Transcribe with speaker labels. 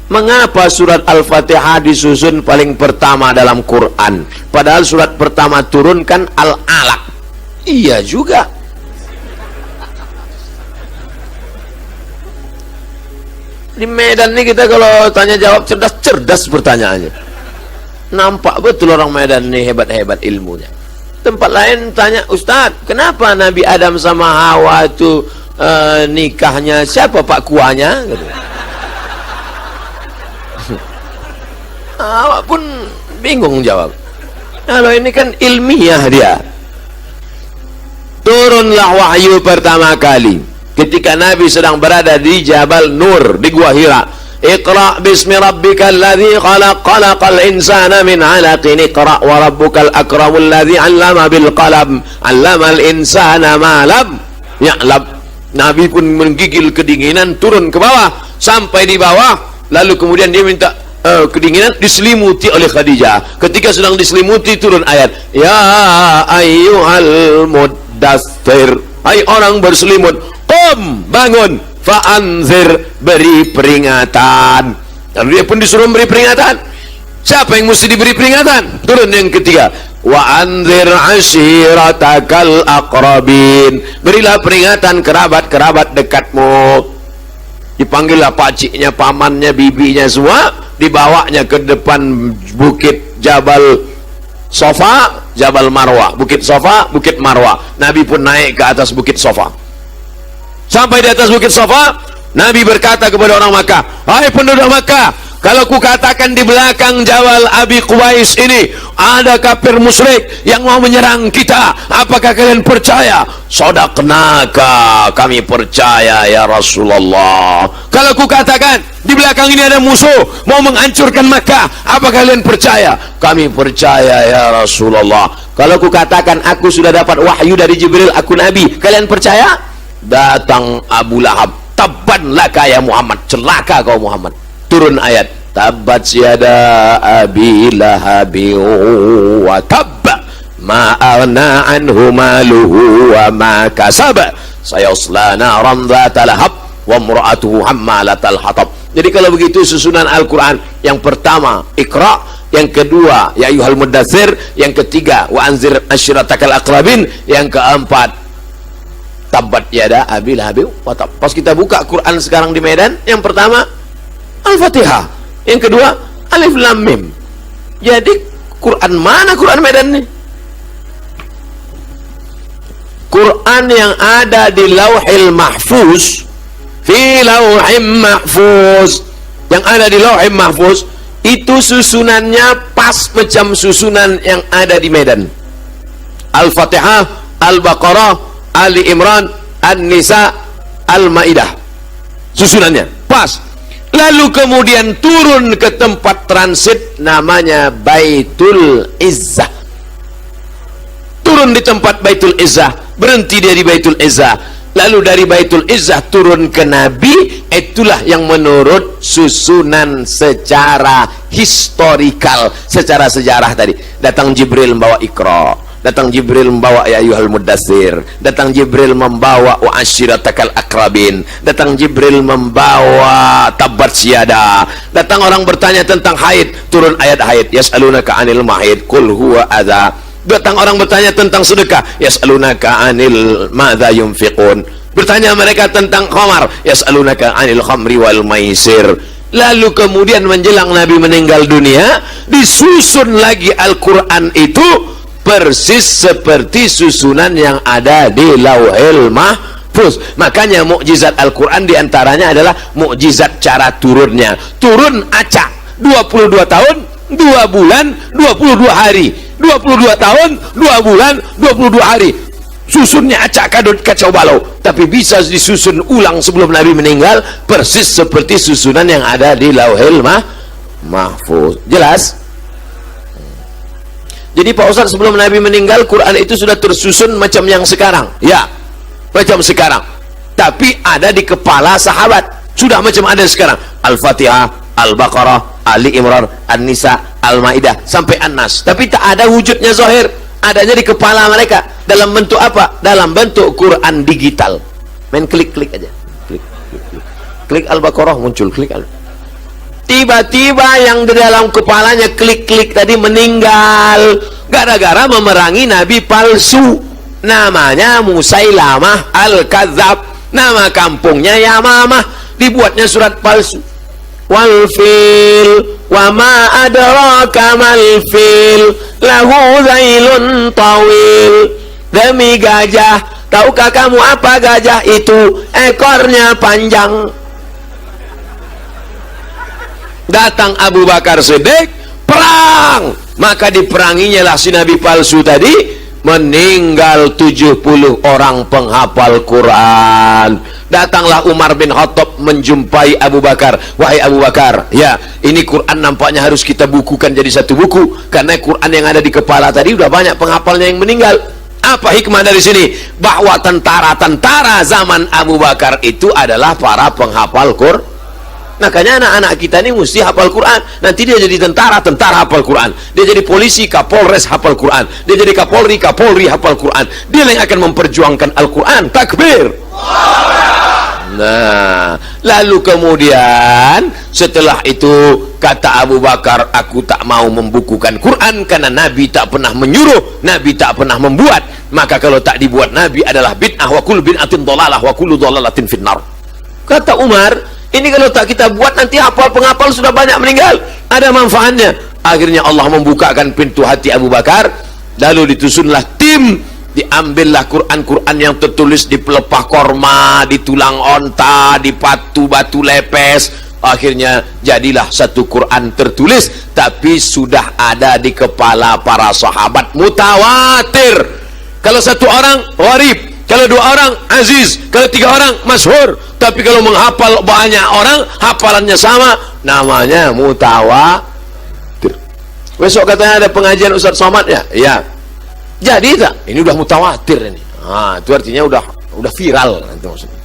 Speaker 1: Mengapa surat Al-Fatihah disusun paling pertama dalam Quran? Padahal surat pertama turunkan Al-Alaq. Iya juga. Di Medan ini kita kalau tanya jawab cerdas pertanyaannya. Nampak betul orang Medan ini hebat-hebat ilmunya. Tempat lain tanya, Ustadz, kenapa Nabi Adam sama Hawa itu nikahnya siapa pak kuahnya? Gitu. Awak pun bingung jawab. Kalau ini kan ilmiah dia. Turunlah wahyu pertama kali ketika Nabi sedang berada di Jabal Nur di Gua Hira. Iqra bismi rabbikal ladzi khalaq, khalaqal insana min 'alaqin, iqra wa rabbukal akramul ladzi 'allama bil qalam, 'allamal insana ma lam ya'lam. Nabi pun menggigil kedinginan, turun ke bawah sampai di bawah, lalu kemudian dia minta kedinginan, diselimuti oleh Khadijah. Ketika sedang diselimuti, turun ayat, ya ayyuhal muddatsir, hai orang berselimut, qum, bangun, fa'anzir, beri peringatan. Lalu dia pun disuruh beri peringatan. Siapa yang mesti diberi peringatan? Turun yang ketiga, wa anzir ashiratakal aqrabin, berilah peringatan kerabat-kerabat dekatmu. Dipanggillah pakciknya, pamannya, bibinya semua, dibawanya ke depan bukit Jabal Sofa, Jabal Marwah, bukit Sofa, bukit Marwah. Nabi pun naik ke atas bukit Sofa. Sampai di atas bukit Sofa, Nabi berkata kepada orang Makkah, hai penduduk Makkah, kalau ku katakan di belakang Jabal Abi Qubais ini ada kafir musyrik yang mau menyerang kita, apakah kalian percaya? Sadaqnaka, kami percaya ya Rasulullah. Kalau ku katakan di belakang ini ada musuh mau menghancurkan Makkah, apakah kalian percaya? Kami percaya ya Rasulullah. Kalau ku katakan aku sudah dapat wahyu dari Jibril, aku Nabi, kalian percaya? Datang Abu Lahab, tabban laka ya Muhammad, celaka kau Muhammad. Turun ayat, tabat yada abi lahabi wa tabba ma aghna anhu maluhu wa ma kasaba sayasla naran dzata lahab wa imra'atuhu hammalatal hatab. Jadi kalau begitu susunan Al-Quran, yang pertama Iqra, yang kedua ya ayyuhal muddatsir, yang ketiga wa anzir ashiratakal aqrabin, yang keempat tabat yada abi lahabi wa tab. Pas kita buka Quran sekarang di Medan, yang pertama Al-Fatihah, yang kedua Alif Lam Mim. Jadi Quran mana Quran Medan nih? Quran yang ada di Lauhil Mahfuz, fi Lauhim Mahfuz, yang ada di Lauhil Mahfuz itu susunannya pas macam susunan yang ada di Medan. Al-Fatihah, Al-Baqarah, Ali Imran, An-Nisa, Al-Maidah, susunannya pas. Lalu kemudian turun ke tempat transit namanya Baitul Izzah. Turun di tempat Baitul Izzah, berhenti dia di Baitul Izzah. Lalu dari Baitul Izzah turun ke Nabi. Itulah yang menurut susunan secara historikal, secara sejarah tadi. Datang Jibril membawa Iqra, datang Jibril membawa ya ayyuhal muddatsir, datang Jibril membawa wa ashiratakal akrabin, datang Jibril membawa tabat syada, datang orang bertanya tentang haid, turun ayat haid, yas'alunaka 'anil mahid qul huwa adza, datang orang bertanya tentang sedekah, yas'alunaka 'anil madza yunfiqun, bertanya mereka tentang khamar, yas'alunaka 'anil khamri wal maisir. Lalu kemudian menjelang Nabi meninggal dunia, disusun lagi Al-Quran itu persis seperti susunan yang ada di Lauhil Mahfuz. Makanya mukjizat Al-Quran diantaranya adalah mukjizat cara turunnya. Turun acak 22 tahun 2 bulan 22 hari, 22 tahun 2 bulan 22 hari. Susunnya acak kadut kacau balau, tapi bisa disusun ulang sebelum Nabi meninggal persis seperti susunan yang ada di Lauhil Mahfuz. Jelas? Jadi Pak Ustadz, sebelum Nabi meninggal Quran itu sudah tersusun macam yang sekarang? Ya, macam sekarang, tapi ada di kepala sahabat, sudah macam ada sekarang. Al-Fatihah, Al-Baqarah, Ali Imran, An-Nisa, Al-Maidah sampai An-Nas, tapi tak ada wujudnya zahir, adanya di kepala mereka. Dalam bentuk apa? Dalam bentuk Quran digital. Main klik-klik aja, klik Al-Baqarah muncul, klik tiba-tiba yang di dalam kepalanya klik-klik tadi meninggal gara-gara memerangi nabi palsu, namanya Musailamah Al-Kadzab, nama kampungnya Yamamah, dibuatnya surat palsu. Wal fil wa ma adraka mal fil lahu zailun tawil, demi gajah, tahukah kamu apa gajah itu? Ekornya panjang. Datang Abu Bakar Siddiq, perang, maka diperanginya lah si nabi palsu tadi, meninggal 70 orang penghafal Quran. Datanglah Umar bin Khattab menjumpai Abu Bakar. Wahai Abu Bakar, ya ini Quran nampaknya harus kita bukukan jadi satu buku, karena Quran yang ada di kepala tadi udah banyak penghafalnya yang meninggal. Apa hikmah dari sini? Bahwa tentara-tentara zaman Abu Bakar itu adalah para penghafal Quran. Makanya anak-anak kita ini mesti hafal Quran. Nanti dia jadi tentara, tentara hafal Quran. Dia jadi polisi, kapolres hafal Quran. Dia jadi kapolri, kapolri hafal Quran. Dia yang akan memperjuangkan Al-Quran. Takbir. Nah, lalu kemudian setelah itu kata Abu Bakar, aku tak mau membukukan Quran karena Nabi tak pernah menyuruh, Nabi tak pernah membuat. Maka kalau tak dibuat Nabi adalah bid'ah, wa kullu bid'atin dhalalah wa kullu dhalalatin finnar. Kata Umar, ini kalau tak kita buat nanti hafal penghafal sudah banyak meninggal, ada manfaatnya. Akhirnya Allah membukakan pintu hati Abu Bakar, lalu ditusunlah tim, diambillah Quran-Quran yang tertulis di pelepah korma, di tulang onta, di batu lepes. Akhirnya jadilah satu Quran tertulis, tapi sudah ada di kepala para sahabat, mutawatir. Kalau satu orang gharib, kalau dua orang aziz, kalau tiga orang masyhur. Tapi kalau menghafal banyak orang, hafalannya sama, namanya mutawatir. Besok katanya ada pengajian Ustaz Somad ya? Iya. Jadi tak? Ini udah mutawatir ini. Nah, itu artinya udah viral. Itu maksudnya.